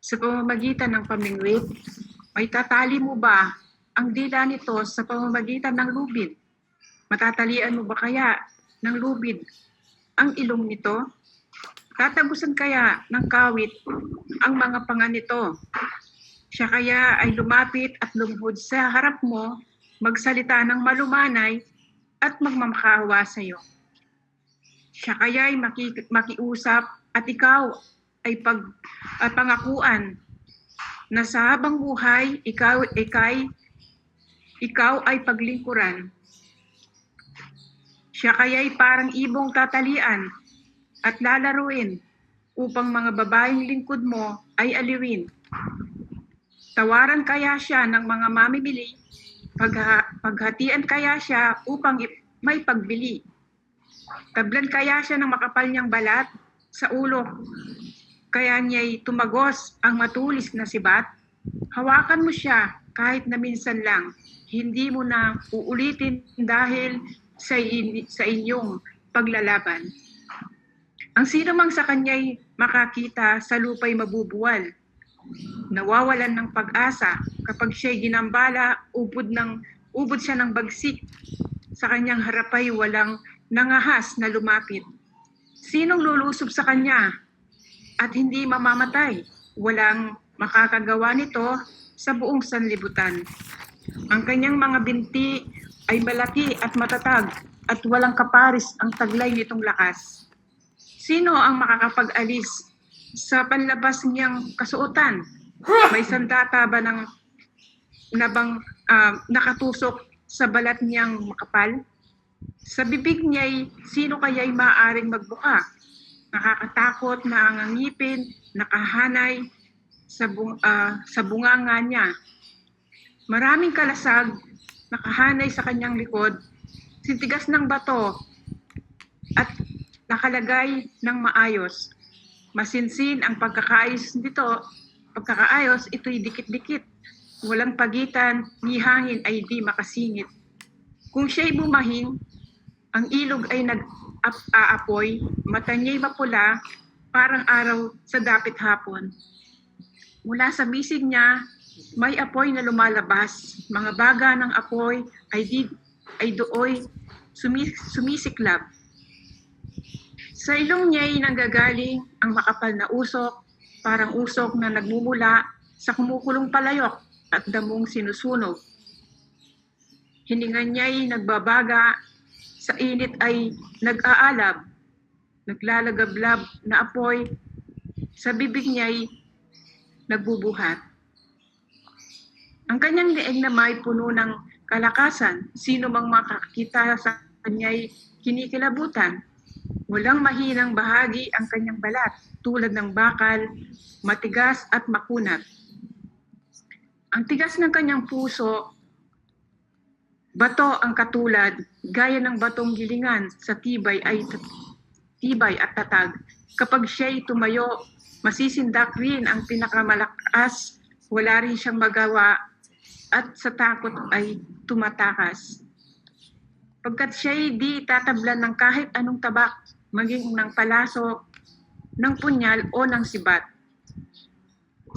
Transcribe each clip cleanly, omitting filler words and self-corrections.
sa pamamagitan ng pamingwit? May tatali mo ba ang dila nito sa pamamagitan ng lubid? Matatalian mo ba kaya ng lubid ang ilong nito? Tatabusan kaya ng kawit ang mga panga nito? Siya kaya ay lumapit at lumuhod sa harap mo, magsalita ng malumanay at magmamakaawa sa iyo. Siya kaya ay makiusap at ikaw ay pangakuan na sa habang buhay ikaw ay paglingkuran. Siya kaya ay parang ibong tatalian at lalaruin upang mga babaeng lingkod mo ay aliwin. Tawaran kaya siya ng mga mamimili, paghatian kaya siya upang may pagbili. Tablan kaya siya ng makapal niyang balat sa ulo, kaya niya'y tumagos ang matulis na sibat. Hawakan mo siya kahit na minsan lang, hindi mo na uulitin dahil sa inyong paglalaban. Ang sino mang sa kanya'y makakita sa lupa'y mabubuwal. Nawawalan ng pag-asa kapag siya'y ginambala, ubod siya ng bagsik. Sa kanyang harapay walang nangahas na lumapit. Sinong lulusob sa kanya at hindi mamamatay? Walang makakagawa nito sa buong sanlibutan. Ang kanyang mga binti ay malaki at matatag at walang kaparis ang taglay nitong lakas. Sino ang makakapag-alis sa panlabas niyang kasuotan? May sandata ba nakatusok sa balat niyang makapal? Sa bibig niya'y sino kaya'y maaaring magbuka? Nakakatakot na ang ngipin, nakahanay sa bunganga niya. Maraming kalasag, nakahanay sa kanyang likod, sintigas ng bato at nakalagay ng maayos. Masinsin ang pagkakaayos, ito'y dikit-dikit. Walang pagitan, ni hangin ay di makasingit. Kung siya'y bumahing, ang ilog ay nag-aapoy, mata niya'y mapula, parang araw sa dapit hapon. Mula sa bisig niya, may apoy na lumalabas. Mga baga ng apoy ay dooy sumisiklab. Sa ilong niya'y nanggagaling ang makapal na usok, parang usok na nagmumula sa kumukulong palayok at damong sinusunog. Hininga niya'y nagbabaga, sa init ay nag-aalab, naglalagablab na apoy, sa bibig niya'y nagbubuhat. Ang kanyang leeg na may puno ng kalakasan, sino mang makakita sa kanya'y kinikilabutan. Walang mahinang bahagi ang kanyang balat, tulad ng bakal, matigas at makunat. Ang tigas ng kanyang puso, bato ang katulad, gaya ng batong gilingan sa tibay at tatag. Kapag siya'y tumayo, masisindak rin ang pinakamalakas, wala rin siyang magawa at sa takot ay tumatakas. Pagkat siya'y di tatablan ng kahit anong tabak, maging ng palaso, ng punyal o ng sibat.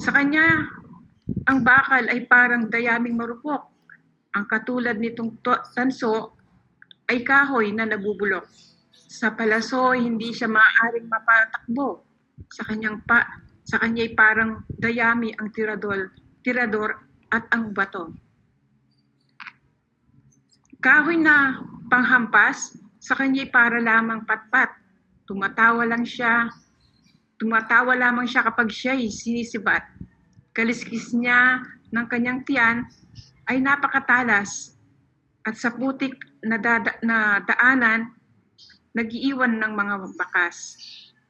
Sa kanya, ang bakal ay parang dayaming marupok. Ang katulad nitong tanso ay kahoy na nabubulok. Sa palaso, hindi siya maaaring mapatakbo. Sa kanya'y parang dayami ang tirador at ang bato. Kahoy na panghampas, sa kanya'y para lamang patpat. Tumatawa lamang siya kapag siya'y sinisibat. Kaliskis niya ng kanyang tiyan ay napakatalas at sa putik na daanan, nag-iiwan ng mga bakas.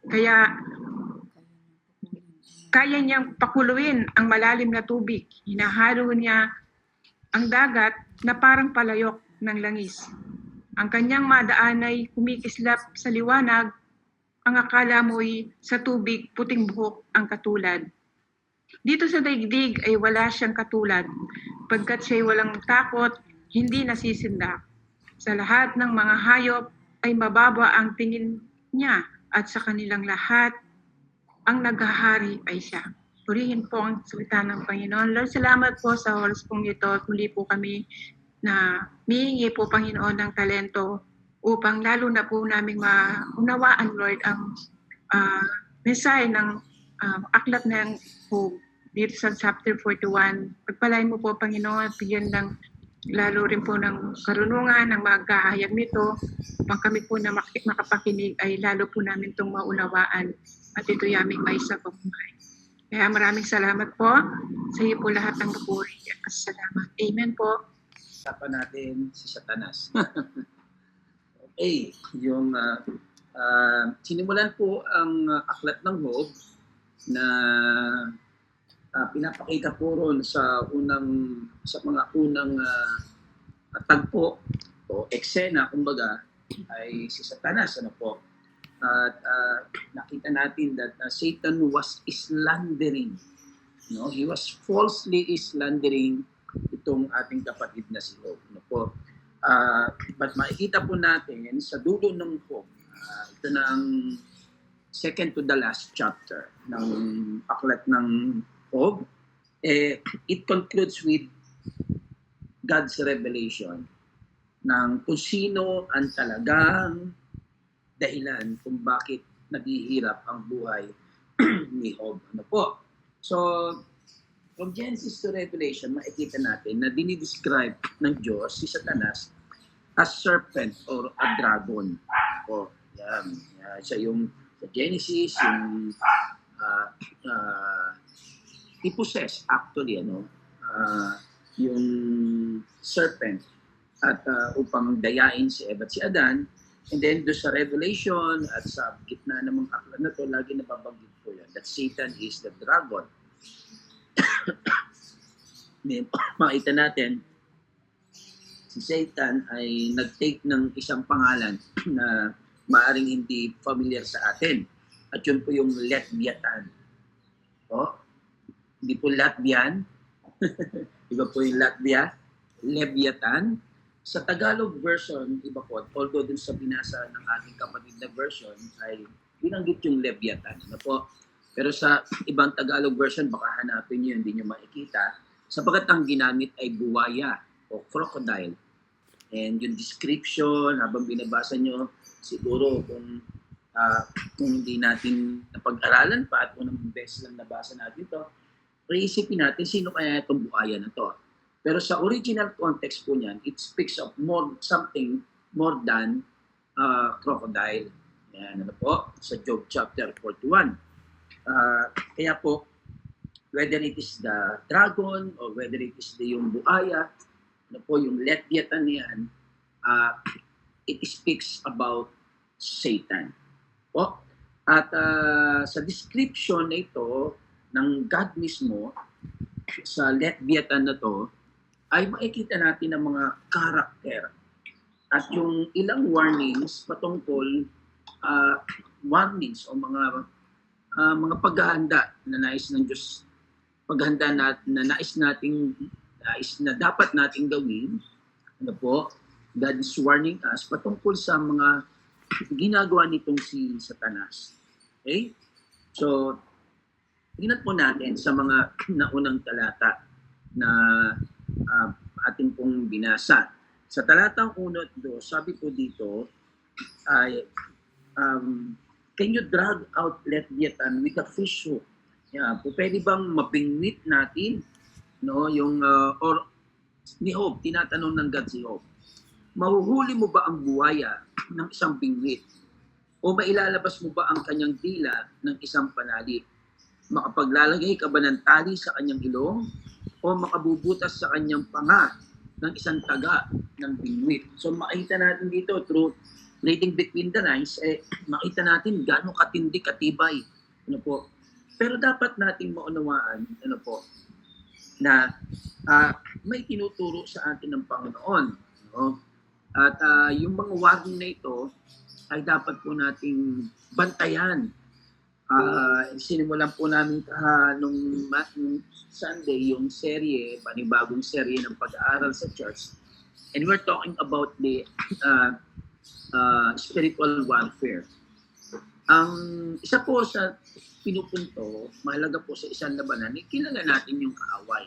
Kaya niyang pakuluin ang malalim na tubig. Hinahalo niya ang dagat na parang palayok ng langis. Ang kanyang madaan ay kumikislap sa liwanag. Ang akala mo'y sa tubig puting buhok ang katulad. Dito sa daigdig ay wala siyang katulad, pagkat siya'y walang takot, hindi nasisindak. Sa lahat ng mga hayop ay mababa ang tingin niya at sa kanilang lahat, ang naghahari ay siya. Purihin po ang salita ng Panginoon. Lord, salamat po sa oras pong ito at muli po kami na mihingi po, Panginoon, ng talento upang lalo na po namin maunawaan, Lord, ang mensahe ng aklat ng Job dito sa chapter 41. Pagpalain mo po, Panginoon, at bigyan ng lalo rin po ng karunungan ng magkahayag nito upang kami po na makapakinig ay lalo po namin itong maunawaan at ito'y aming may sa pagbuhay. Kaya maraming salamat po. Sa iyo po lahat ng papuri at salamat. Amen po. Usapan natin si Satanas. Okay, yung sinimulan po ang aklat ng Job na pinapakita po ron sa mga unang tagpo o eksena, kumbaga, ay si Satanas. Ano po? At nakita natin that Satan was slandering. No? He was falsely slandering itong ating kapatid na si Job. Ano po? But makikita po natin sa dulo ng Job, ito na ang second to the last chapter ng aklat ng Job. It concludes with God's revelation ng kung sino ang talagang dahilan kung bakit naghihirap ang buhay ni Job. Ano po? So, from Genesis to Revelation, makikita natin na dinidescribe ng Diyos si Satanas as serpent or a dragon. O, yan. Siya yung sa Genesis, yung i-possess actually, yung serpent at upang dayain si Eva at si Adan. And then doon sa Revelation at sa gitna ng mga aklat na to, lagi nababanggit po yan that Satan is the dragon. Makita natin, si Satan ay nag-take ng isang pangalan na maaring hindi familiar sa atin. At yun po yung Leviathan. Hindi po Latvian. Iba po yung Latvia. Leviathan. Sa Tagalog version, iba po, although dun sa binasa ng ating kapatid na version, ay binanggit yung Leviathan. Ano po? Pero sa ibang Tagalog version, baka hanapin nyo, hindi nyo makikita. Sapagat ang ginamit ay buwaya o crocodile. And yung description, habang binabasa nyo, siguro kung hindi natin napag-aralan pa at unang beses lang nabasa natin ito, reisipin natin sino kaya itong buhaya na to. Pero sa original context po niyan, it speaks of something more than crocodile. Yan, ano po, sa Job chapter 41. Kaya po, whether it is the dragon or whether it is yung buhaya, ano po, yung Leviathan yan, it speaks about Satan. Po? At sa description na ito ng God mismo, sa Leviathan na to, ay makikita natin ang mga karakter at yung ilang warnings patungkol warnings o mga paghahanda na nais ng Diyos, paghahanda na nais na dapat nating gawin. Ano po? God is warning us patungkol sa mga ginagawa nitong si Satanas. Okay? So, tingnan po natin sa mga naunang talata na ating pong binasa. Sa talatang 1 at 2, sabi po dito ay can you drag out Leviathan with a fish hook? Yeah, po pwede bang mabingwit natin, no, yung or ni Job, tinatanong ng God si Job, mahuhuli mo ba ang buwaya ng isang bingwit? O mailalabas mo ba ang kanyang dila ng isang panali? Makapaglalagay ka ba ng tali sa kanyang ilong? O makabubutas sa kanyang panga ng isang taga ng bingwit? So makita natin dito through reading between the lines, makita natin gaano katindi, katibay. Ano po? Pero dapat nating maunawaan, ano po, na may tinuturo sa atin ng Panginoon. No? At yung mga warning na ito ay dapat po nating bantayan. Sinimulan po namin nung Sunday yung serye, panibagong serye ng pag-aaral sa church. And we're talking about the spiritual warfare. Ang isa po sa pinupunto, mahalaga po sa isang labanan, kilala natin yung kaaway.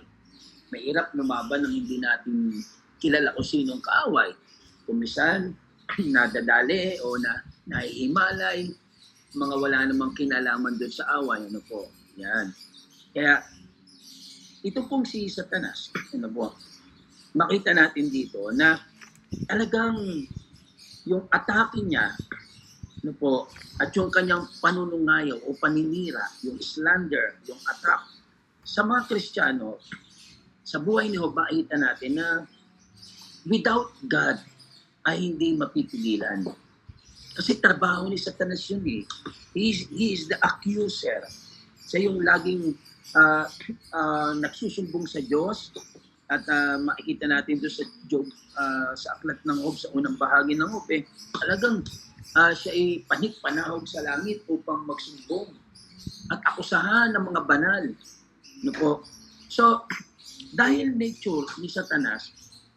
Mahirap lumaban ng hindi natin kilala kung sinong kaaway. Kumisan, nadadali o nahihimalay, mga wala namang kinalaman doon sa away. Ano po? Yan. Kaya, ito pong si Satanas, ano po, makita natin dito na talagang yung atake niya, ano po, at yung kanyang panunungayaw o paninira, yung slander, yung attack sa mga Kristiyano, sa buhay ni Job, makita natin na without God ay hindi mapipigilan. Kasi trabaho ni Satanas yun eh. He is the accuser. Siya yung laging nagsusumbong sa Diyos. At makikita natin doon sa Job, sa aklat ng Job, sa unang bahagi ng Job, talagang siya ay panik-panahog sa langit upang magsumbong at akusahan ng mga banal. Ano po? So, dahil nature ni Satanas,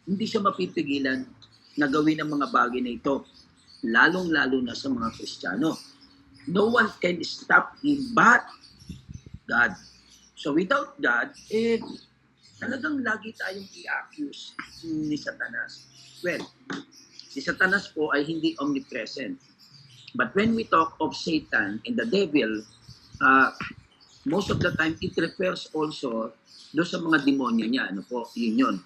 hindi siya mapipigilan na gawin ang mga bagay na ito, lalong-lalo na sa mga Kristiyano. No one can stop him but God. So without God, talagang lagi tayong i-accuse ni Satanas. Well, si Satanas po ay hindi omnipresent. But when we talk of Satan and the devil, most of the time it refers also doon sa mga demonyo niya. Ano po? Yun.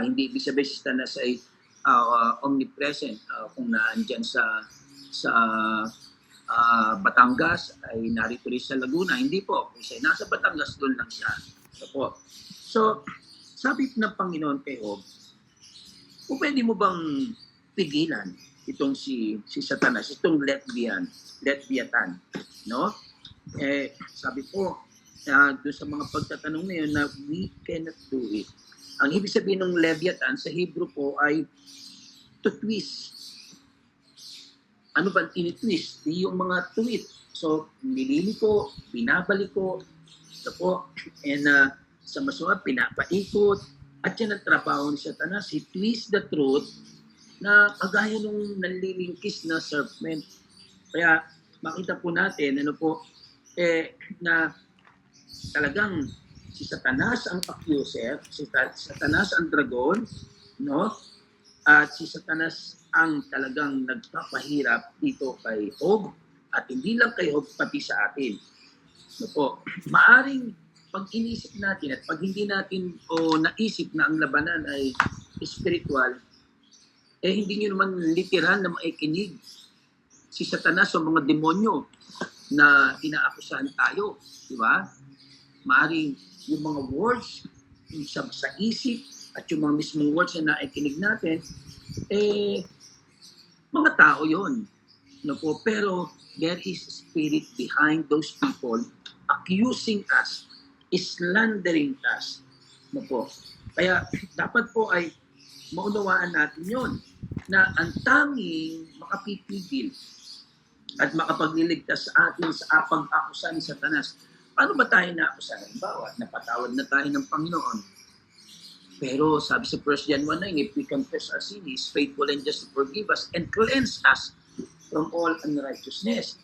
Hindi ibig sabihin si Satanas ay omnipresent. Kung naandyan sa Batangas ay narito rin sa Laguna. Hindi po. Kung siya nasa Batangas, doon lang siya. Ano po? So, sabi ng Panginoon kay Job, kung pwede mo bang pigilan itong si Satanas, itong Leviathan, no? Sabi po, doon sa mga pagtatanong na yun na we cannot do it. Ang ibig sabihin ng Leviathan sa Hebrew po ay to twist. Ano ba ini-twist? Yung mga tuwit. So, nilili ko, binabalik ko, ito po, and sa masama, pinapaikot, at yan ang trabaho ni Satanas. He twists the truth na kagaya nung nanlilingkis na serpent. Kaya makita po natin, ano po, na talagang si Satanas ang accuser, si Satanas ang dragon, no? At si Satanas ang talagang nagpapahirap dito kay Job, at hindi lang kay Job, pati sa atin. No po, maaring pag inisip natin at pag hindi natin o naisip na ang labanan ay spiritual, hindi nyo naman literal na maikinig si Satanas o mga demonyo na inaakusahan tayo. Di ba? Maaring yung mga words yung sa isip at yung mga mismong words na naikinig natin, mga tao yon. No po? Pero there is a spirit behind those people accusing us, slandering us. No po? Kaya dapat po ay maunawaan natin yon na ang tanging makapipigil at makapagliligtas sa atin sa pag-akusa ni Satanas. Paano ba tayo naakusa? Halimbawa, napatawad na tayo ng Panginoon. Pero sabi sa 1 John 1:9, if we confess our sin, He is faithful and just to forgive us and cleanse us from all unrighteousness.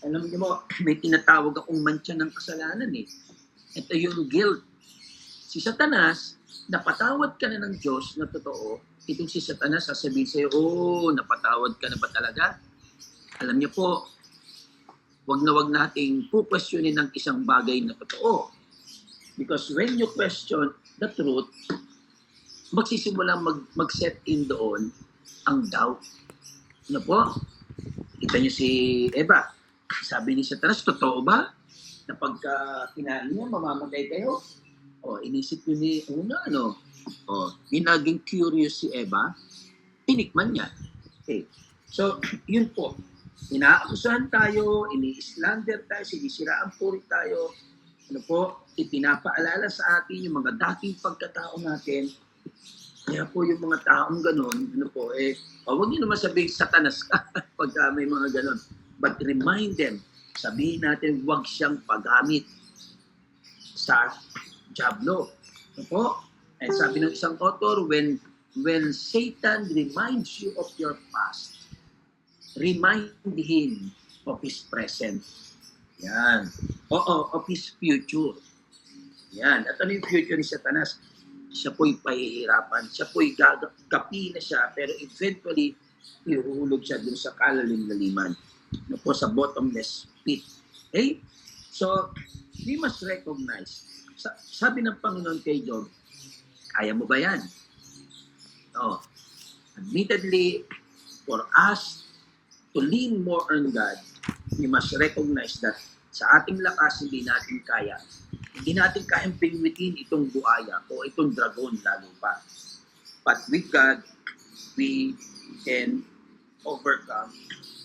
Alam niyo mo, may tinatawag akong mantsa ng kasalanan eh. Ito yung guilt. Si Satanas, napatawad ka na ng Diyos na totoo, itong si Satanas sasabihin sa'yo, napatawad ka na ba talaga? Alam niyo po, wag nating po-questionin ng isang bagay na totoo. Because when you question the truth, magsisimula mag-set in doon ang doubt. Ano po? Kita niyo si Eva. Sabi ni Satanas, totoo ba? Na pagka kinain niya, mamamatay kayo? Inisip niyo ni una, naging curious si Eva, tinikman niya. Okay. So, yun po. Inaakusahan tayo, ini-slander tayo, sinisiraan puri tayo. Ano po, ipinapaalala sa atin yung mga dating pagkatao natin. Kaya po yung mga taong ganon, huwag niyo naman sabihin Satanas ka pagka may mga ganon. But remind them, sabihin natin huwag siyang paggamit sa Diablo. Ano po? And sabi ng isang author, when Satan reminds you of your past, remind him of his present. Yan. Oo, of his future. Yan. At ano yung future ni Satanas? Siya po'y pahihirapan. Siya po'y kapi na siya, pero eventually, ihuhulog siya dun sa kalalim-laliman. No po, sa bottomless pit. Okay? So, we must recognize. Sabi ng Panginoon kay Job, kaya mo ba yan? No. Admittedly, for us to lean more on God, we must recognize that sa ating lakas, hindi natin kaya. Hindi natin kayang pingwitin itong buaya o itong dragon lalo pa. But with God, we can overcome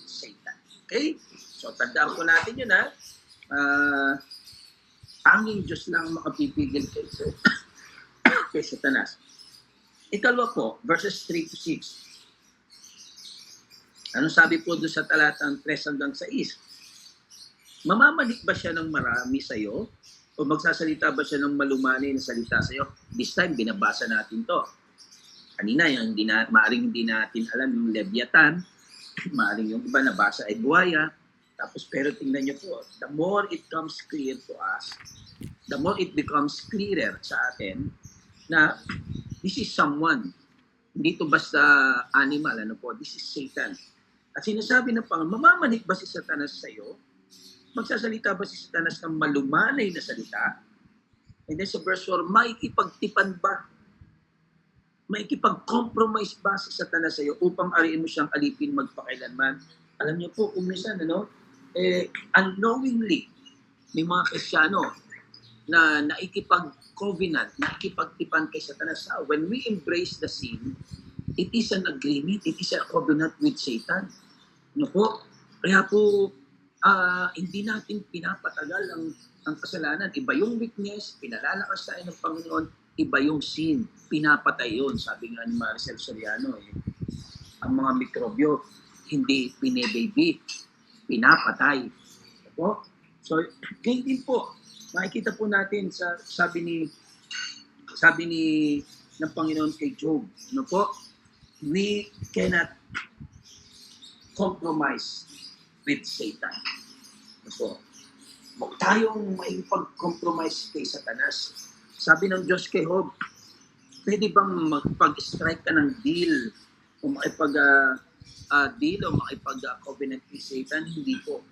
Satan. Okay? So, tandaan po natin yun, ha? Tanging Diyos lang makapipigil kay Satanas. Ikalawa po, verses 3 to 6. Ano sabi po doon sa talatang 3 hanggang 6? Mamamalik ba siya ng marami sa iyo? O magsasalita ba siya ng malumanay na salita sa iyo? This time, binabasa natin to. Kanina, yung maaring hindi natin alam yung Leviathan, maaring yung iba nabasa ay buhaya. Tapos, pero tingnan niyo po, the more it comes clear to us, the more it becomes clearer sa atin na this is someone. Hindi to basta animal, ano po, this is Satan. At sinasabi ng Panginoon, mamamanik ba si Satanas sa iyo? Magsasalita ba si Satanas ng malumanay na salita? And then sa verse 4, maikipagtipan ba? Maikipag-compromise ba si Satanas sa iyo upang ariin mo siyang alipin magpakailanman? Alam niyo po, kung minsan, unknowingly, may mga Kristiyano na naikipag-covenant, naikipagtipan kay Satanas. When we embrace the sin, it is an agreement, it is a covenant with Satan. Ano po? Kaya po, hindi natin pinapatagal ang kasalanan. Iba yung weakness, pinalalakas tayo ng Panginoon. Iba yung sin, pinapatay yun. Sabi nga ni Maricel Soriano, ang mga mikrobyo, hindi pinibaby, pinapatay. Opo? So, ganyan din po. Makikita po natin sa sabi ni ng Panginoon kay Job, ano po? We cannot compromise with Satan. Ano po? Huwag tayong maipag-compromise kay Satanas. Sabi ng Diyos kay Job, pwede bang magpag-strike ka ng deal o makipag-deal o makipag-covenant kay Satan? Hindi po.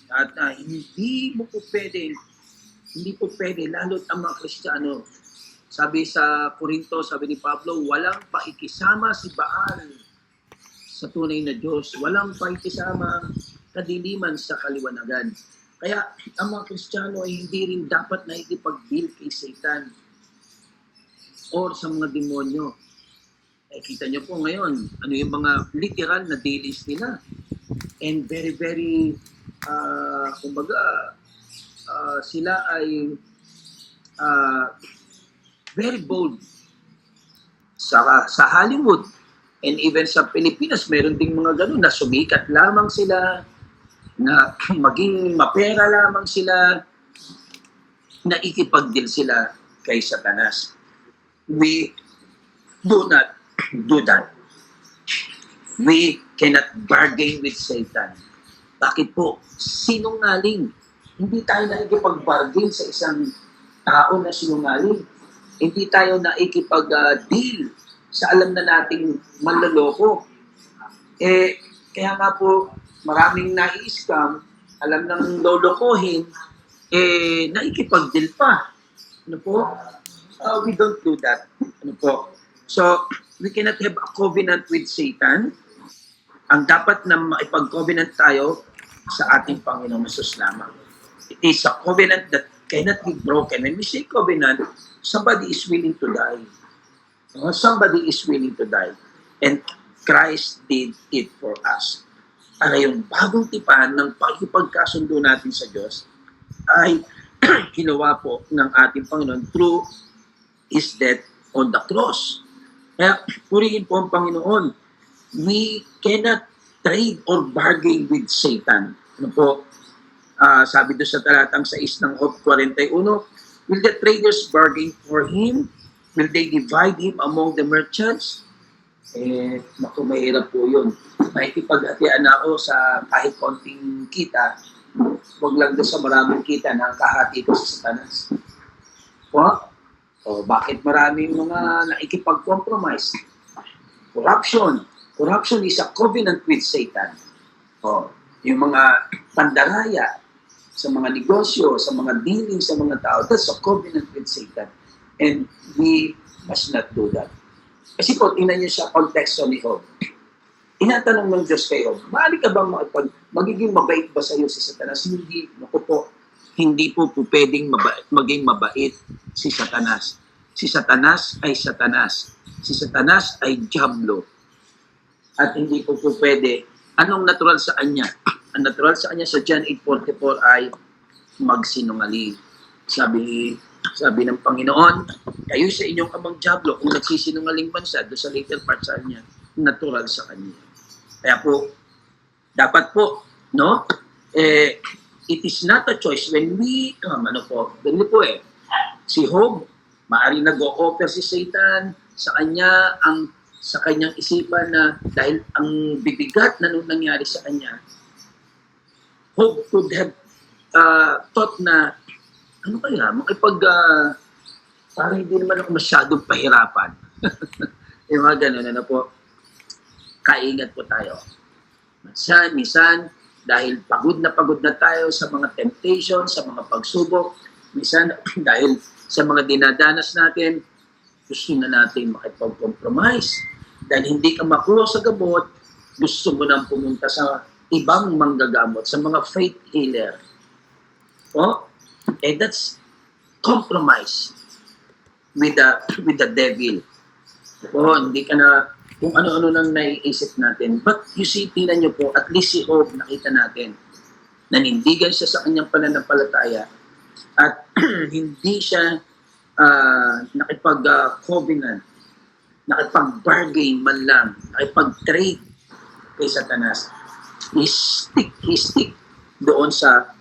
At hindi po pwede, lalo't ang mga Kristiyano. Sabi sa Korinto, sabi ni Pablo, walang paikisama si Baal sa tunay na Diyos. Walang paikisama kadiliman sa kaliwanagan. Kaya ang mga Kristiyano ay hindi rin dapat na ikipag-deal kay Satan or sa mga demonyo. Kita niyo po ngayon, ano yung mga literal na dealings nila. And very, very, sila ay very bold sa Hollywood and even sa Pilipinas. Meron ding mga ganun na sumikat lamang sila, na maging mapera lamang sila, na ikipag-deal sila kay Satanas. We do not do that. We cannot bargain with Satan. Bakit po? Sinungaling. Hindi tayo nakikipag-bargain sa isang tao na sinungaling. Hindi tayo nakikipag-deal sa alam na nating manloloko. Kaya nga po, maraming nai-scam, alam nang lolokohin, nakikipag-deal pa. Ano po? We don't do that. Ano po? So, we cannot have a covenant with Satan. Ang dapat na maipag-covenant tayo sa ating Panginoong Hesus lamang. It is a covenant that cannot be broken. When we say covenant, somebody is willing to die. Somebody is willing to die. And Christ did it for us. Para yung bagong tipan ng pakikipagkasundo natin sa Diyos ay ginawa po ng ating Panginoon through His death on the cross. Kaya purihin po ang Panginoon. We cannot trade or bargain with Satan. Ano po? Sabi doon sa talatang 6 ng Job 41, will the traders bargain for him? Will they divide him among the merchants? Naku, mahirap po yun. Makikipaghatian ako sa kahit konting kita, huwag lang doon sa maraming kita na kahati ko sa Satanas. O bakit maraming mga nakikipag-compromise? Corruption. Corruption is a covenant with Satan. O, yung mga pandaraya sa mga negosyo, sa mga dealing sa mga tao, that's a covenant with Satan. And we must not do that. Kasi po, tingnan niyo sa konteksto ni Job. Inatanong ng Diyos kay Job, maaari ka bang magiging mabait ba sa iyo si Satanas? Hindi, naku po, hindi po pwedeng maging mabait si Satanas. Si Satanas ay Satanas. Si Satanas ay Diablo. At hindi po pwede. Anong natural sa kanya? Ang natural sa kanya sa John 8:44 ay magsinungaling. Sabi ng Panginoon, kayo sa inyong amang Diablo, kung nagsisinungaling man siya, doon sa later part sa kanya, natural sa kanya. Kaya po, dapat po, no? It is not a choice when we, si Job, maaaring nag-o-offer si Satan sa kanyang isipan na dahil ang bibigat na nung nangyari sa kanya, Job could have thought na, ano kaya, parang hindi naman ako masyadong pahirapan. Yung mga ganun, ano po, kaingat po tayo. Minsan, dahil pagod na tayo sa mga temptation, sa mga pagsubok, minsan, dahil sa mga dinadanas natin, gusto na natin makipag-compromise. Dahil hindi ka makuha sa gamot, gusto mo nang pumunta sa ibang manggagamot, sa mga faith healer. That's compromise with the devil. Hindi ka na, kung ano-ano nang naiisip natin. But you see, tingnan nyo po, at least si Job, nakita natin, nanindigan siya sa kanyang pananampalataya at hindi siya nakipag-covenant, nakipag-bargain man lang, nakipag-trade kay Satanas. He stick doon sa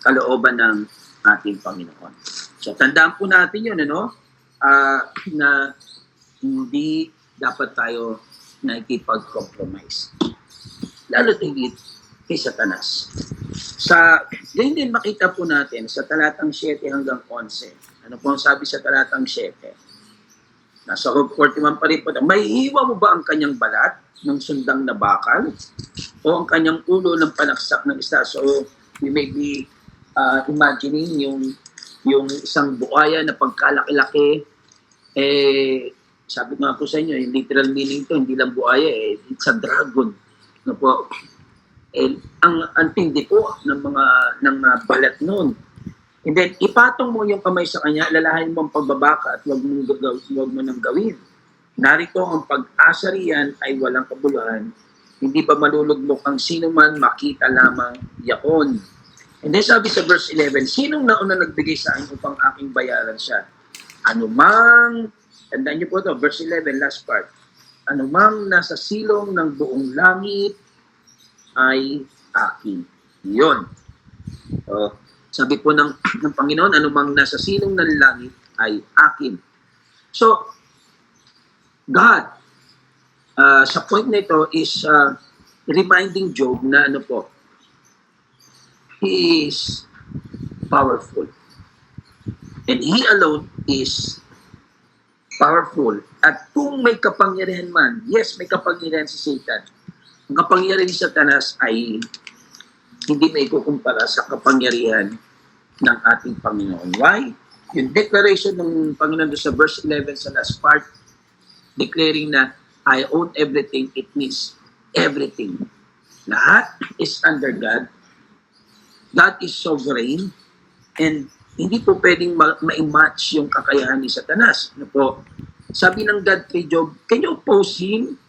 kalooban ng ating Panginoon. So, tandaan po natin yun, na hindi dapat tayo nakikipag-compromise. Lalo tingit kay Satanas. Ganyan din makita po natin sa talatang 7 hanggang 11. Ano po ang sabi sa talatang 7? Nasa Job 41 pa rin po. May hiwa mo ba ang kanyang balat ng sundang na bakal? O ang kanyang ulo ng panaksak ng isda? So, we may be imagining yung isang buhaya na pagkalaki-laki, sabi nga po sa inyo, yung literal meaning to, hindi lang buhaya, it's a dragon. No po? Ang tindi po ng balat noon. And then, ipatong mo yung kamay sa kanya, lalahanin mo ang pagbabaka at huwag mo nang gawin. Narito ang pag-asa riyan ay walang kabuluhan. Hindi ba malulugmok ang sino man, makita lamang yaon. And then sabi sa verse 11, sinong nauna nagbigay sa akin upang aking bayaran siya? Anumang, tandaan niyo po ito, verse 11, last part. Anumang nasa silong ng buong langit ay akin. Yun. Sabi po ng Panginoon, anumang nasa silong ng langit ay akin. So, God, sa point na ito is reminding Job na He is powerful. And He alone is powerful. At kung may kapangyarihan man, yes, may kapangyarihan si Satan. Ang kapangyarihan ni Satanas ay hindi may kukumpara sa kapangyarihan ng ating Panginoon. Why? Yung declaration ng Panginoon sa verse 11 sa last part, declaring na I own everything, it means everything. Lahat is under God. God is sovereign, and hindi po pwedeng ma-match yung kakayahan ni Satanas. Ano po? Sabi ng God kay Job, can you oppose him?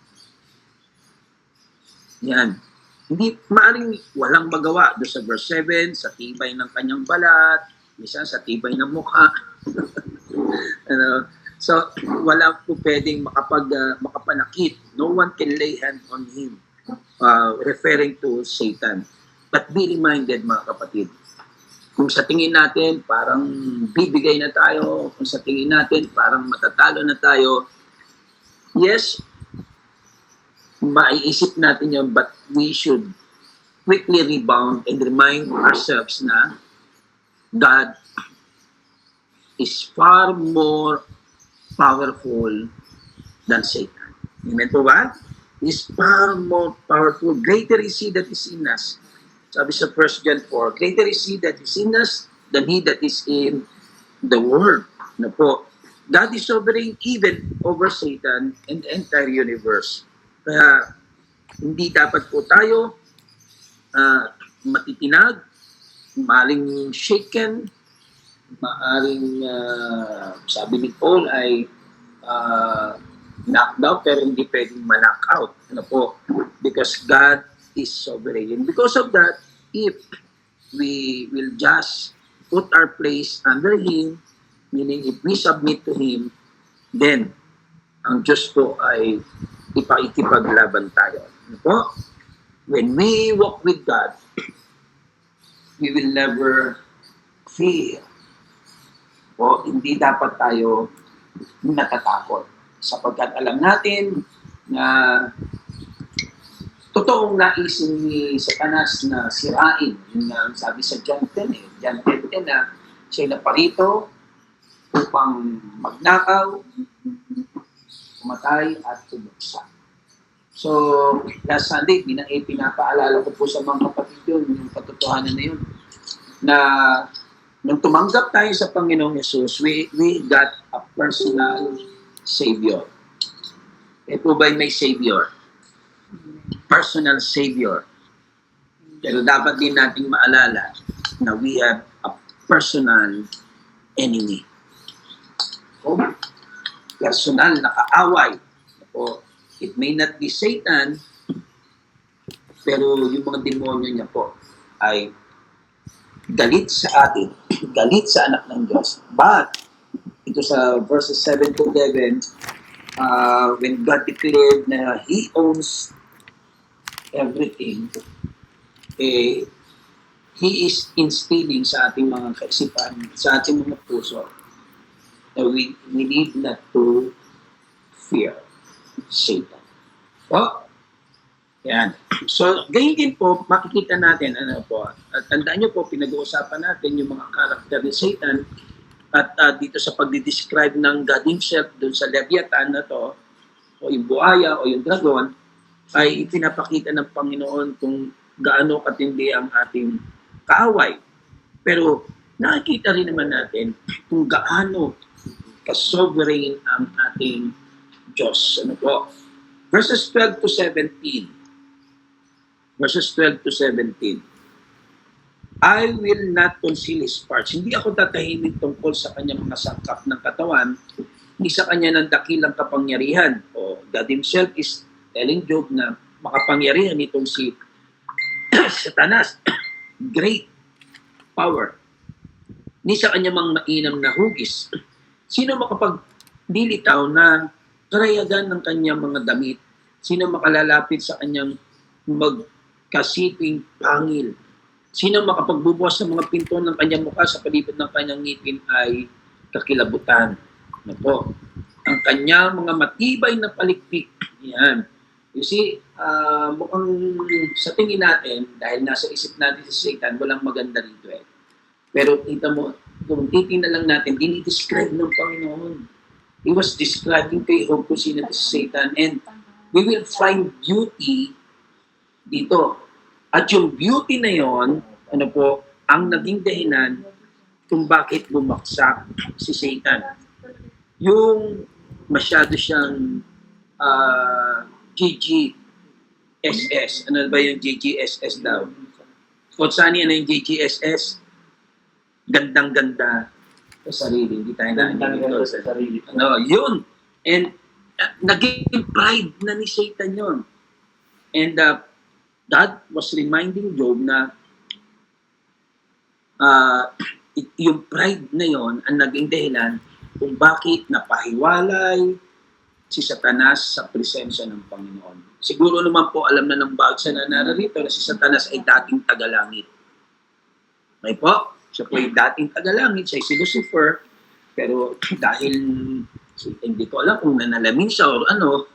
Yan. Hindi, maaring walang magawa doon sa verse 7, sa tibay ng kanyang balat, minsan sa tibay ng mukha. So, wala po pwedeng makapanakit. No one can lay hand on him, referring to Satan. But be reminded, mga kapatid, kung sa tingin natin parang bibigay na tayo, kung sa tingin natin parang matatalo na tayo, yes, maiisip natin yun, but we should quickly rebound and remind ourselves na God is far more powerful than Satan. Amen po ba? He is far more powerful. Greater is He that is in us. Sabi sa 1 John 4, greater is He that is in us than he that is in the world. Na po, God is sovereign even over Satan and the entire universe. Kaya hindi dapat po tayo matitinag, maaring shaken, maaring sabi ni Paul ay knocked out pero hindi pwedeng ma-knock out. Ano po? Because God is sovereign. Because of that, if we will just put our place under Him, meaning if we submit to Him, then ang Diyos po ay ipakikipaglaban tayo. Ano po? When we walk with God, we will never fear. O hindi dapat tayo natatakot. Sapagkat alam natin na totoong naisin ni Satanas na sirain. Yung sabi sa John 10, John 10 na siya naparito upang magnakaw, pumatay at tumuksa. So, last Sunday, pinapaalala ko po sa mga kapatid yun, yung katotohanan na yun, na nung tumanggap tayo sa Panginoong Yesus, we got a personal Savior. Ito ba'y may Savior? Personal Savior. Pero dapat din nating maalala na we have a personal enemy. O, personal na kaaway. O, it may not be Satan, pero yung mga demonyo niya po ay galit sa atin, galit sa anak ng Diyos. But, ito sa verses 7 to 11, when God declared na He owns everything, He is instilling sa ating mga kaisipan, sa ating mga puso, that we need not to fear Satan. Oh, yan. So, ganyan din po, makikita natin, ano po, at tandaan nyo po, pinag-uusapan natin yung mga karakter ni Satan, at dito sa pagdi-describe ng God Himself, dun sa Leviathan na to, o yung buhaya, o yung dragon, ay ipinapakita ng Panginoon kung gaano katindi ang ating kaaway. Pero, nakikita rin naman natin kung gaano ka-sovereign ang ating Diyos. Ano po? Verses 12 to 17. Verses 12 to 17. I will not conceal His parts. Hindi ako tatahimik tungkol sa kanyang mga sangkap ng katawan, hindi sa kanya ng dakilang kapangyarihan. O God Himself is telling Job na makapangyarihan itong si Satanas. Great power. Hindi sa kanya mga mainam na hugis. Sino makapagdilitaw na karayagan ng kanyang mga damit? Sino makalalapit sa kanyang magkasiping pangil? Sino makapagbubukas sa mga pinto ng kanyang mukha sa palibot ng kanyang ngipin ay kakilabutan? Ano po? Ang kanyang mga matibay na palikpik. Yan. You see, mukhang sa tingin natin, dahil nasa isip natin si Satan, walang maganda rito eh. Pero kita mo, kung titingnan lang natin, dinidescribe ng Panginoon. He was describing kay Job kung sino si Satan. And we will find beauty dito. At yung beauty na yon, ano po, ang naging dahilan kung bakit bumaksak si Satan. Yung masyado siyang GGSS. Ano ba yung GGSS daw? Kung saan yan yung GGSS? Gandang-ganda sa sarili. Hindi tayo nangyayon sa sarili. Ano, yun. And naging pride na ni Satan yun. And God was reminding Job na yung pride na yon ang naging dahilan kung bakit napahiwalay si Satanas sa presensya ng Panginoon. Siguro naman po alam na ng bawat sa nararito na si Satanas ay dating tagalangit. May po? Siya po ay dating tagalangit, siya ay si Lucifer, pero dahil hindi ko alam kung nanalamin siya o ano,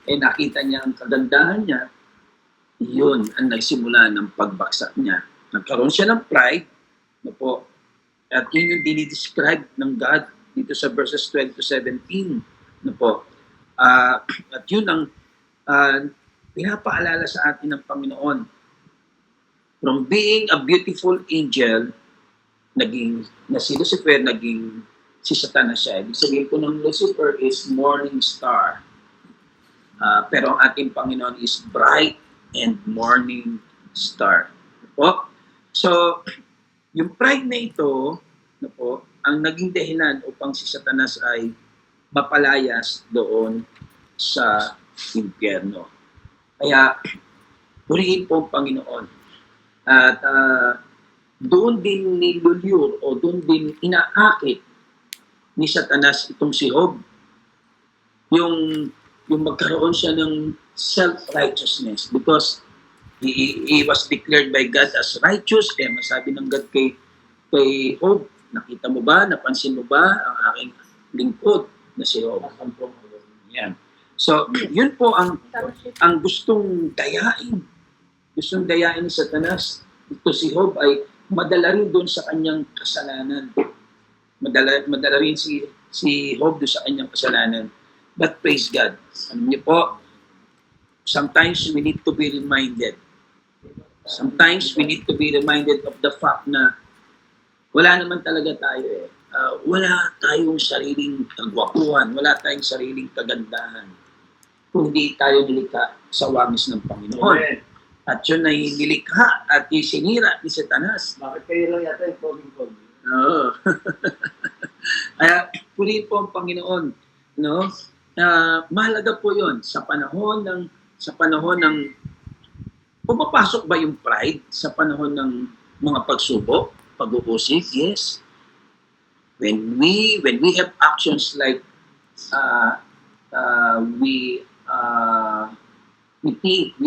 eh nakita niya ang kagandahan niya, yun ang nagsimula ng pagbaksak niya. Nagkaroon siya ng pride, no po, at yun yung dinidescribe ng God dito sa verses 12 to 17, no po. At yun ang pinapaalala sa atin ng Panginoon. From being a beautiful angel, si Lucifer, naging si Satanas siya. Ibig sabihin po ng Lucifer is morning star. Pero ang ating Panginoon is bright and morning star. Po? So, yung pride na ito, po, ang naging dahilan upang si Satanas ay mapalayas doon sa impyerno. Kaya, purihin po ang Panginoon. At doon din nilulure o doon din inaakit ni Satanas itong si Job. Yung magkaroon siya ng self-righteousness because he was declared by God as righteous. Kaya masabi ng God kay Job, nakita mo ba, napansin mo ba ang aking lingkod na si Job? Yan. So, yun po ang gustong dayain. Gustong dayain ni Satanas. Ito si Job ay madala rin doon sa kanyang kasalanan. Madala rin si Job doon sa kanyang kasalanan. But praise God. Alam niyo po, sometimes we need to be reminded. Sometimes we need to be reminded of the fact na wala naman talaga tayo eh. Wala tayong sariling kagwapuhan, wala tayong sariling kagandahan kung hindi tayo nilikha sa wangis ng Panginoon. Amen. At yun ay nilikha at isinira ni Satanas. Bakit kayo lang yata yung pogi-pogi? Oo. Kaya purihin po ang Panginoon. No? Mahalaga po yun sa panahon ng pumapasok ba yung pride sa panahon ng mga pagsubok, pag-uusig? Yes. When we have actions like we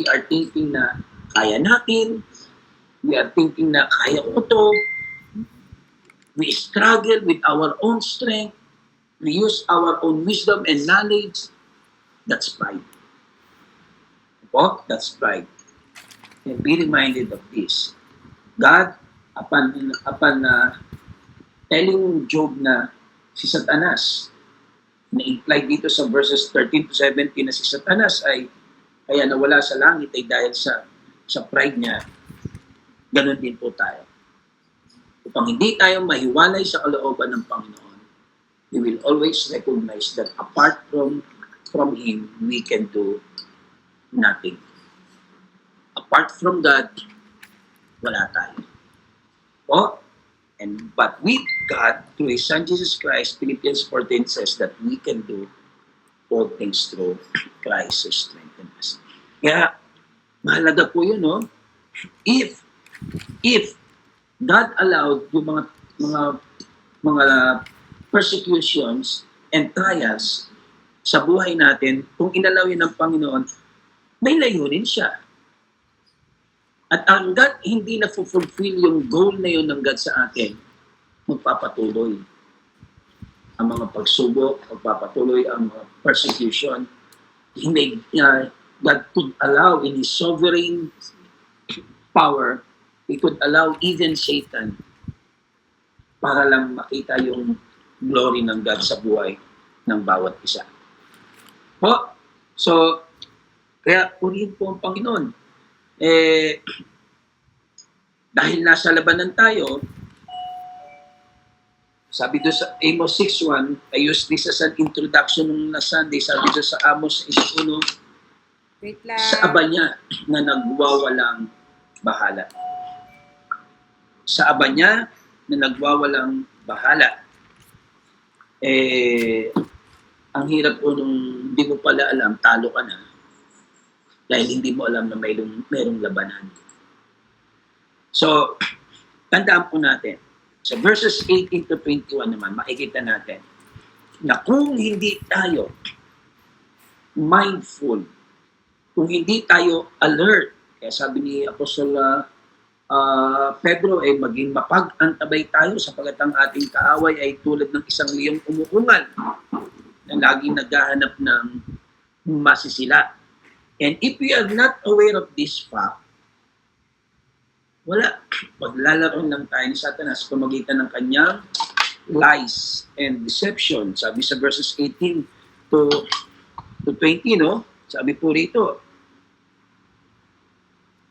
are thinking na kaya natin, we are thinking na kaya ko to, we struggle with our own strength, we use our own wisdom and knowledge, that's pride. That's pride. And be reminded of this. God, upon telling Job na si Satanas, na-imply dito sa verses 13 to 17 na si Satanas ay kaya nawala sa langit ay dahil sa pride niya, ganun din po tayo. Upang hindi tayo mahiwalay sa kalooban ng Panginoon, we will always recognize that apart from Him, we can do nothing. Apart from God, wala tayo. But with God, through His Son Jesus Christ, Philippians 14 says that we can do all things through Christ who strengthens us. Kaya, mahalaga po yun, no? If God allowed yung mga persecutions and trials sa buhay natin, kung inalaw yun ng Panginoon, may layunin siya. At ang God hindi na-fulfill yung goal na yun ng God sa atin, magpapatuloy ang mga pagsubok, magpapatuloy ang mga persecution. God could allow in His sovereign power, He could allow even Satan para lang makita yung glory ng God sa buhay ng bawat isa. So, kaya purihin po ang Panginoon. Dahil nasa labanan tayo, sabi doon sa Amos 6:1, I use this as an introduction nung last Sunday, sabi doon sa Amos 6:1, Wait lang. sa aba niya na nagwawalang bahala. Sa aba niya na nagwawalang bahala. Ang hirap po nung hindi mo pala alam, talo ka na. Dahil hindi mo alam na mayroong labanan. So, tandaan po natin, sa verses 18 to 21 naman, makikita natin na kung hindi tayo mindful, kung hindi tayo alert, kaya sabi ni Apostol Pedro, maging mapag-antabay tayo sapagkat ang ating kaaway ay tulad ng isang liyong umuungal na laging naghahanap ng masisila. And if we are not aware of this fact, wala. Paglalaro lang tayo ni Satanas pamagitan ng kanyang lies and deception. Sabi sa verses 18 to 20, no? Sabi po rito,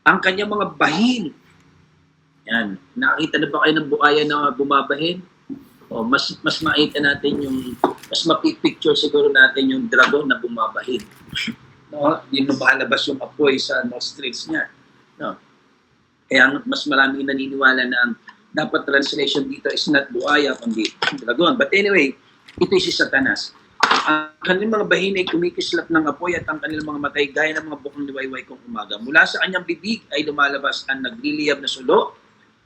ang kanyang mga bahin. Yan. Nakakita na ba kayo ng buhaya na bumabahin? O mas makita natin yung, mas mapipicture siguro natin yung dragon na bumabahin. No? Yung lumalabas yung apoy sa nostrils niya. No? Kaya mas maraming naniniwala na ang dapat translation dito is not buhaya, kundi dragon. But anyway, ito si Satanas. Ang kanilang mga bahin ay kumikislap ng apoy at ang kanilang mga matay gaya ng mga bukang liwayway kong umaga. Mula sa kanyang bibig ay lumalabas ang nagliliyab na sulo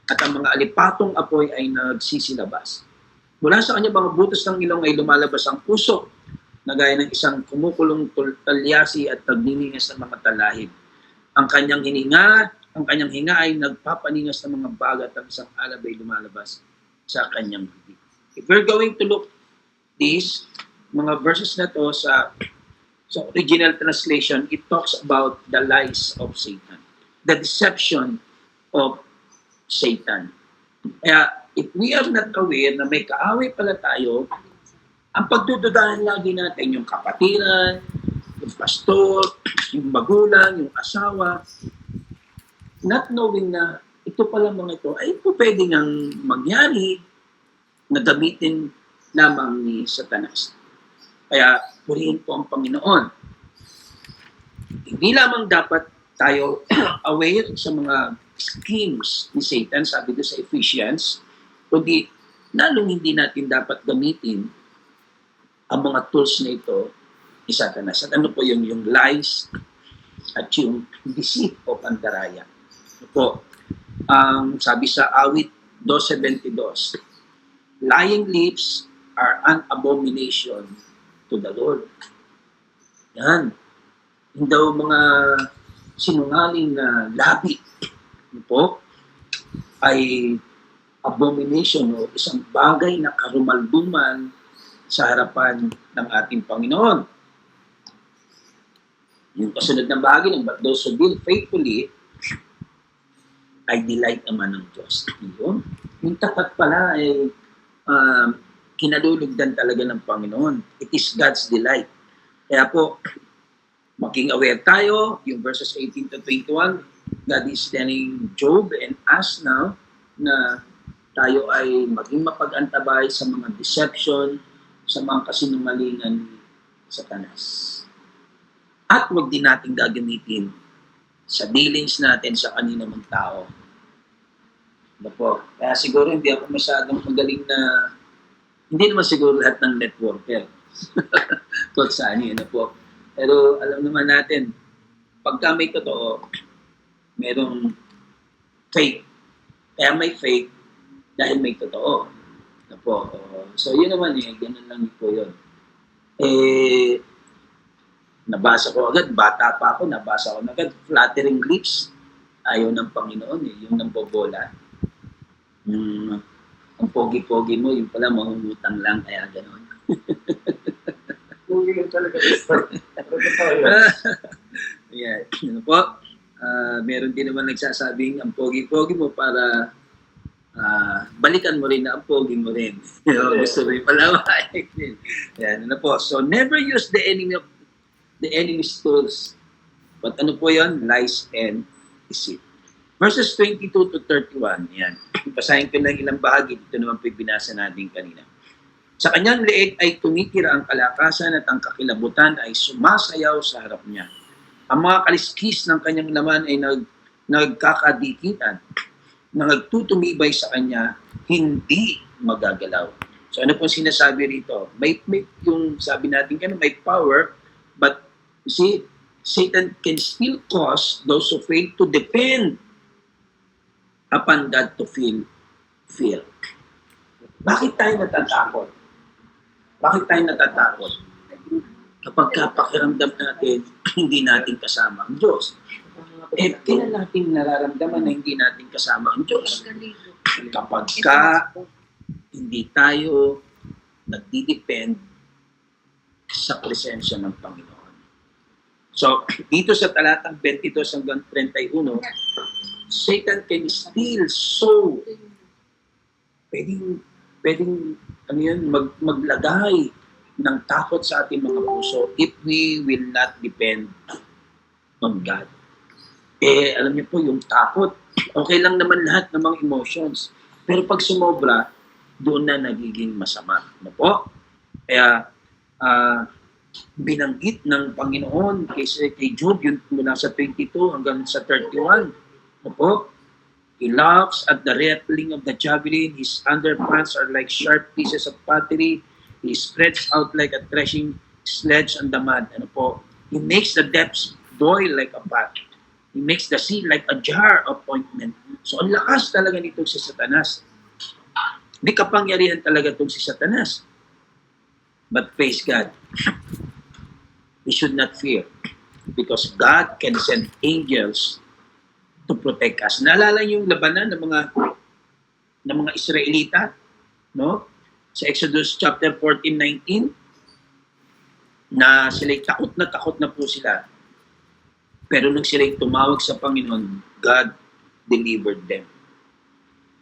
at ang mga alipatong apoy ay nagsisilabas. Mula sa kanyang mga butas ng ilong ay lumalabas ang puso na gaya ng isang kumukulong talyasi at nagniningas ng mga talahib. Ang kanyang hinga ay nagpapaningas ng mga bagat at isang alab ay lumalabas sa kanyang bibig. If we're going to look this, mga verses na to sa original translation, it talks about the lies of Satan, the deception of Satan. Kaya if we are not aware na may kaaway pala tayo, ang pagdududahan lagi natin yung kapatiran, yung pastor, yung magulang, yung asawa, not knowing na ito pala mga ito ay ito pwedeng ang mangyari na gamitin lamang ni Satanas. Kaya purihin po ang Panginoon. Hindi lamang dapat tayo aware sa mga schemes ni Satan, sabi doon sa Ephesians, kundi lalong hindi natin dapat gamitin ang mga tools na ito ni Satanas. At ano po yung lies at yung deceit o pandaraya. Ano po, sabi sa awit 2:72, lying lips are an abomination to the Lord. Yan. Yung daw mga sinungaling na labi po ay abomination o isang bagay na karumalduman sa harapan ng ating Panginoon. Yung kasunod na bahagi ng but those who deal faithfully ay delight naman ng Diyos. Yung tapat pala ay kinalulugdan talaga ng Panginoon. It is God's delight. Kaya po, maging aware tayo, yung verses 18 to 21, God is telling Job and us now na tayo ay maging mapag-antabay sa mga deception, sa mga kasinungalingan ni Satanas. At huwag din natin gagamitin sa dealings natin sa kanina mong tao. Ano po? Kaya siguro hindi ako masyadong magaling na, hindi naman siguro lahat ng networker. Kung saan yun, ano po. Pero alam naman natin, pagka may totoo, merong fake. Kaya may fake dahil may totoo. Ano po. So yun naman ganun lang po yun. Nabasa ko agad, bata pa ako, nabasa ko agad, flattering lips, ayaw ng Panginoon yung nambobola. Ang pogi-pogi mo, yung pala mangungutang lang, kaya gano'n. Pogi yun talaga. Yeah, ano po, meron din naman nagsasabing ang pogi-pogi mo para balikan mo rin na ang pogi mo rin. Gusto mo yung palaway. Yan, ano po. So, never use the enemy's tools. But ano po yun? Lies and deceit. Verses 22 to 31. Yan. Basahin ko lang ilang bahagi. Dito naman po binasa natin kanina. Sa kanyang leeg ay tumitira ang kalakasan at ang kakilabutan ay sumasayaw sa harap niya. Ang mga kaliskis ng kanyang laman ay nagkakadikitan na nagtutumibay sa kanya, hindi magagalaw. So ano pong sinasabi rito? May yung sabi natin kanina, may power, but you see, Satan can still cause those who fail to depend upon God to feel fear. Bakit tayo natatakot? Bakit tayo natatakot? Kapag pakiramdam natin, hindi natin kasama ang Diyos. Kailan natin nararamdaman na hindi natin kasama ang Diyos? Kapag hindi tayo nagdidepend sa presensya ng Panginoon. So, dito sa talatang 22 hanggang 31, Satan can still sow, pwedeng ano yun, maglagay ng takot sa ating mga puso if we will not depend on God. Alam niyo po, yung takot, okay lang naman lahat ng mga emotions. Pero pag sumobra, doon na nagiging masama. Ano po? Kaya, binanggit ng Panginoon kay Job, yun mula sa 22 hanggang sa 31. Ano po? He laughs at the rattling of the javelin. His underpants are like sharp pieces of pottery. He spreads out like a threshing sledge on the mud. Ano po? He makes the depths boil like a pot. He makes the sea like a jar of ointment. So, ang lakas talaga nito si Satanas. May kapangyarihan talaga itong si Satanas. But praise God, we should not fear because God can send angels to protect us. Naalala niyo yung labanan ng mga Israelita, no? Sa Exodus chapter 14:19, na sila'y takot na po sila. Pero nung sila'y tumawag sa Panginoon, God delivered them.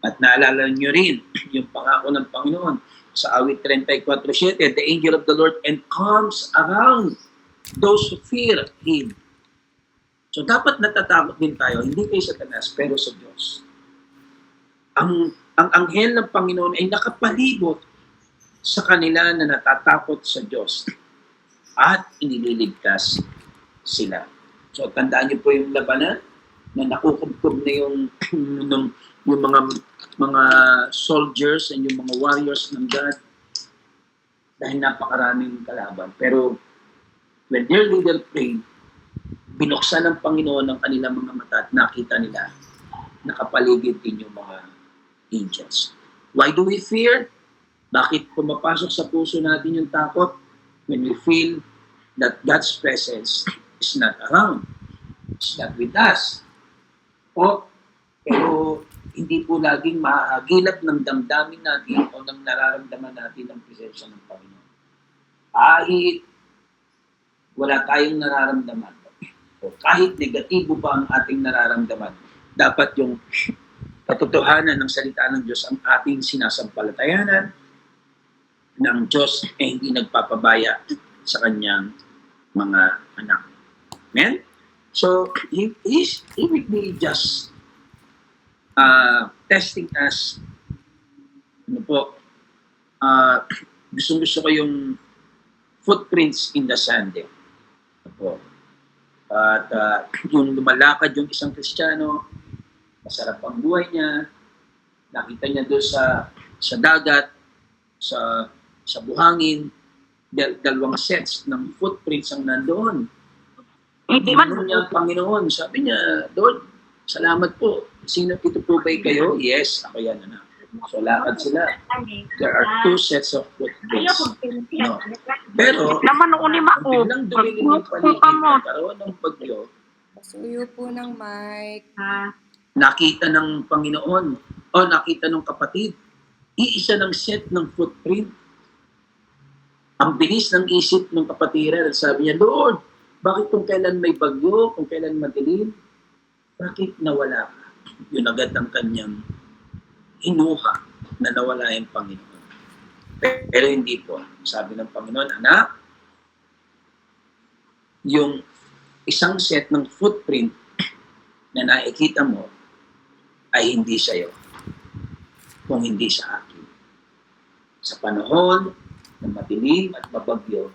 At naalala niyo rin yung pangako ng Panginoon sa awit 34:7, the angel of the Lord encamps around those who fear Him. So dapat natatakot din tayo, hindi kay Satanas, pero sa Diyos. Ang anghel ng Panginoon ay nakapalibot sa kanila na natatakot sa Diyos at inililigtas sila. So tandaan niyo po yung labanan na nakukubkob na yung mga soldiers and yung mga warriors ng God dahil napakaraming kalaban. Pero when their leader prayed, binuksan ng Panginoon ang kanilang mga mata at nakita nila nakapaligid din yung mga angels. Why do we fear? Bakit pumapasok sa puso natin yung takot? When we feel that God's presence is not around. It's not with us. Pero hindi po laging mahagilap ng damdamin natin o ng nararamdaman natin ang presensya ng Panginoon. Kahit wala tayong nararamdaman, o kahit negatibo pa ang ating nararamdaman, dapat yung katotohanan ng salita ng Diyos ang ating sinasampalatayanan ng Diyos ay hindi nagpapabaya sa kanyang mga anak. Amen? So, He will be just testing us. Ano po? Gusto ko yung footprints in the sand. Ano po? At yung lumalakad yung isang Kristiyano, masarap ang buhay niya, nakita niya doon sa dagat, sa buhangin, dalawang sets ng footprints ang nandoon. Tinanong niya ang Panginoon, sabi niya, Lord, salamat po. Sino ito po ba kayo? Yes, ako yan. Anak. So lakad sila. There are two sets of footprints. No. Pero, biglang dumilim yung paligid, nagkaroon ng bagyo. Pasuyo po ng mic. Nakita ng Panginoon, o nakita ng kapatid, iisa ng set ng footprint. Ang bilis ng isip ng kapatiran at sabi niya, Lord, bakit kung kailan may bagyo, kung kailan madilim, bakit nawala ka? Yun agad ang kanyang hinuha na nawala yung Panginoon. Pero hindi po. Sabi ng Panginoon, anak, yung isang set ng footprint na nakikita mo ay hindi sa'yo, kung hindi sa akin. Sa panahon na madilim at mabagyo,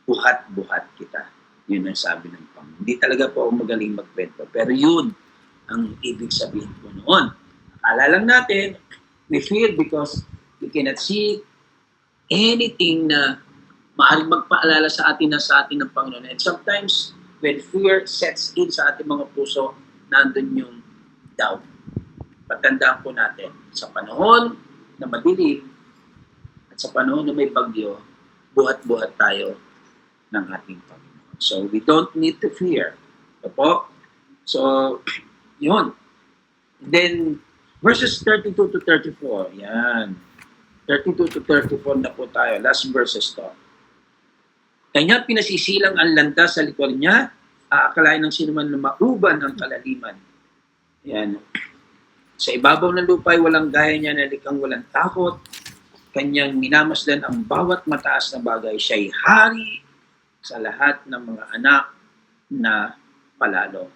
buhat-buhat kita. Yun ang sabi ng Panginoon. Hindi talaga po ako magaling magkwento. Pero yun ang ibig sabihin po noon. Akala lang natin, we fear because we cannot see anything na maaaring magpaalala sa atin ng Panginoon. And sometimes, when fear sets in sa ating mga puso, nandun yung doubt. Patandaan po natin, sa panahon na madilim at sa panahon na may bagyo, buhat-buhat tayo ng ating Panginoon. So, we don't need to fear. Opo? So, yun. Then, verses 32 to 34. Yan. 32 to 34 na po tayo. Last verses to. Kanya pinasisilang ang landas sa likod niya, aakalain ng sinuman na mauban ang kalaliman. Yan. Sa ibabaw ng lupa ay walang gaya niya na likang walang takot. Kanyang minamasdan ang bawat mataas na bagay. Siya'y hari sa lahat ng mga anak na palalo.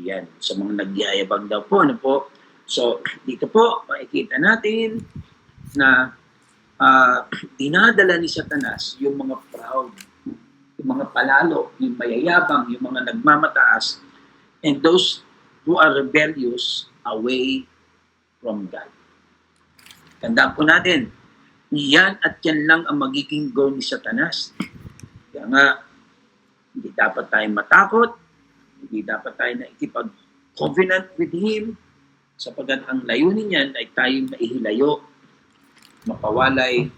Yan. Sa mga nagyayabang daw po. Ano po? So, dito po, makikita natin na dinadala ni Satanas yung mga proud, yung mga palalo, yung mayayabang, yung mga nagmamataas, and those who are rebellious away from God. Tandaan po natin, yan at yan lang ang magiging goal ni Satanas. Kaya nga, hindi dapat tayo matakot, hindi dapat tayo nakikipag-covenant with Him, sapagkat ang layunin niyan ay tayong maihilayo, mapawalay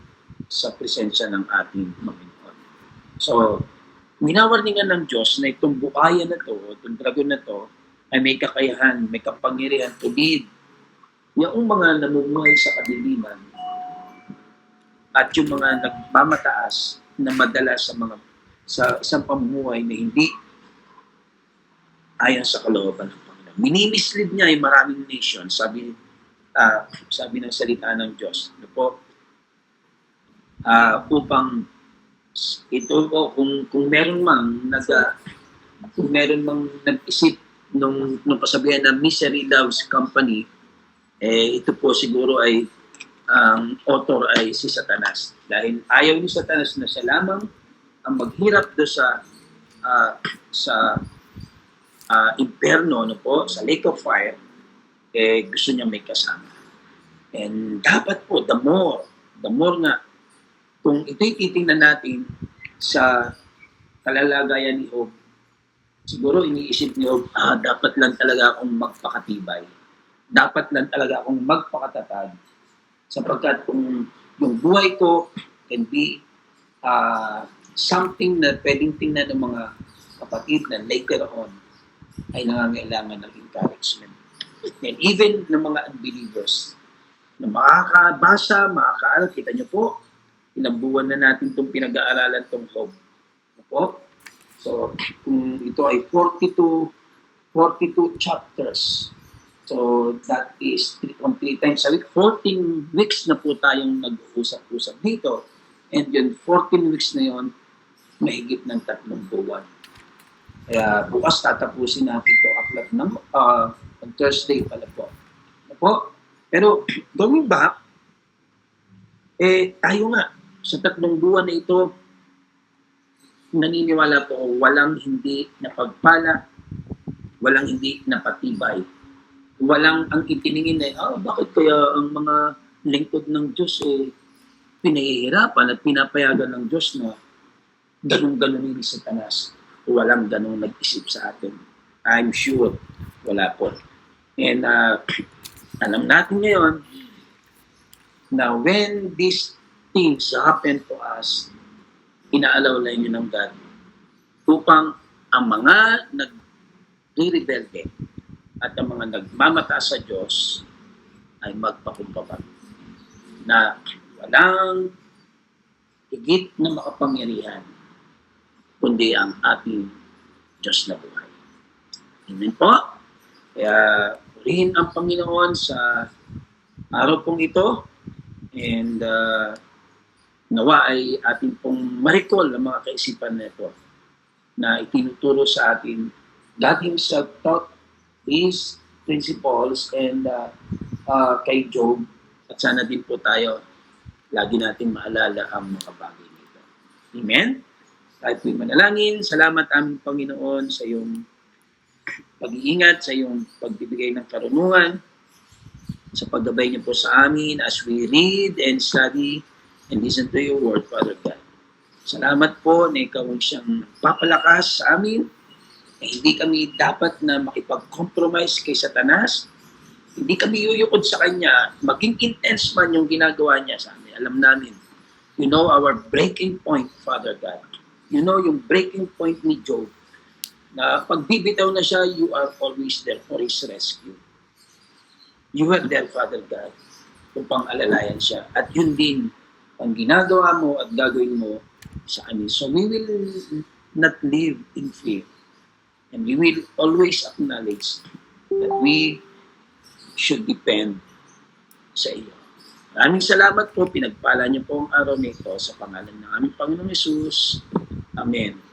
sa presensya ng ating Panginoon. So, winawarningan ng Diyos na itong buhayan na to, itong dragon na to, ay may kakayahan, may kapangyarihan to lead yung mga namumuhay sa kadiliman at yung mga nagmamataas na madala sa isang pamumuhay na hindi ayon sa kalooban ng Panginoon. Minimislead niya ay maraming nation, sabi ng salita ng Diyos. Ano po? Upang ito po, kung meron mang nag-isip nung pasabihan na misery loves company, ito po siguro ay ang author ay si Satanas. Dahil ayaw ni Satanas na siya lamang ang maghirap do sa imperno, no po, sa lake of fire, gusto niya may kasama. And dapat po, the more na, kung ito'y titingnan natin sa kalalagayan ni Job, siguro iniisip ni Job, dapat lang talaga akong magpakatibay. Dapat lang talaga akong magpakatatag. Sapagkat kung yung buhay ko can be something na pwedeng tingnan ng mga kapatid na later on ay nangangailangan ng encouragement. And even ng mga unbelievers na makakabasa, makakaaral, kita niyo po, ilang buwan na natin itong pinag-aaralan itong Job. Po? So, kung ito ay 42 chapters. So, that is 3 times a week. 14 weeks na po tayong nag-uusap-usap dito. And yun, 14 weeks na yun, mahigit ng 3 buwan. Kaya bukas tatapusin natin ito aklat ng on Thursday pala po. Po? Pero, going back, tayo nga, sa 3 buwan na ito, naniniwala po, walang hindi napagpala, walang hindi napatibay. Walang ang itiningin na, bakit kaya ang mga lingkod ng Diyos pinahihirapan at pinapayagan ng Diyos na ganun-ganun ni Satanas. Walang ganun nag-isip sa atin. I'm sure, wala po. And alam natin ngayon na when these things happen to us, inaalaw lang yun ng God upang ang mga nag-rebelde at ang mga nagmamata sa Diyos ay magpakumbaba na walang higit na makapangyarihan kundi ang ating Diyos na buhay. Amen po. Kaya purihin ang Panginoon sa araw pong ito and nawa ay ating pong ma-recall ang mga kaisipan na ito na itinuturo sa atin. God Himself taught these principles and kay Job at sana din po tayo lagi natin maalala ang mga bagay nito. Amen? Kahit po'y manalangin, salamat aming Panginoon sa iyong pag-iingat, sa iyong pagbibigay ng karunungan, sa paggabay niyo po sa amin as we read and study and listen to your word, Father God. Salamat po na ikaw ang siyang papalakas sa amin. Hindi kami dapat na makipag-compromise kay Satanas. Hindi kami yuyukod sa kanya. Maging intense man yung ginagawa niya sa amin. Alam namin. You know our breaking point, Father God. You know yung breaking point ni Job. Na pagbibitaw na siya, you are always there for his rescue. You are there, Father God, upang alalayan siya. At yun din ang ginagawa mo at gagawin mo sa amin. So we will not live in fear. And we will always acknowledge that we should depend sa iyo. Maraming salamat po. Pinagpala niyo po ang araw nito sa pangalan ng aming Panginoong Hesus. Amen.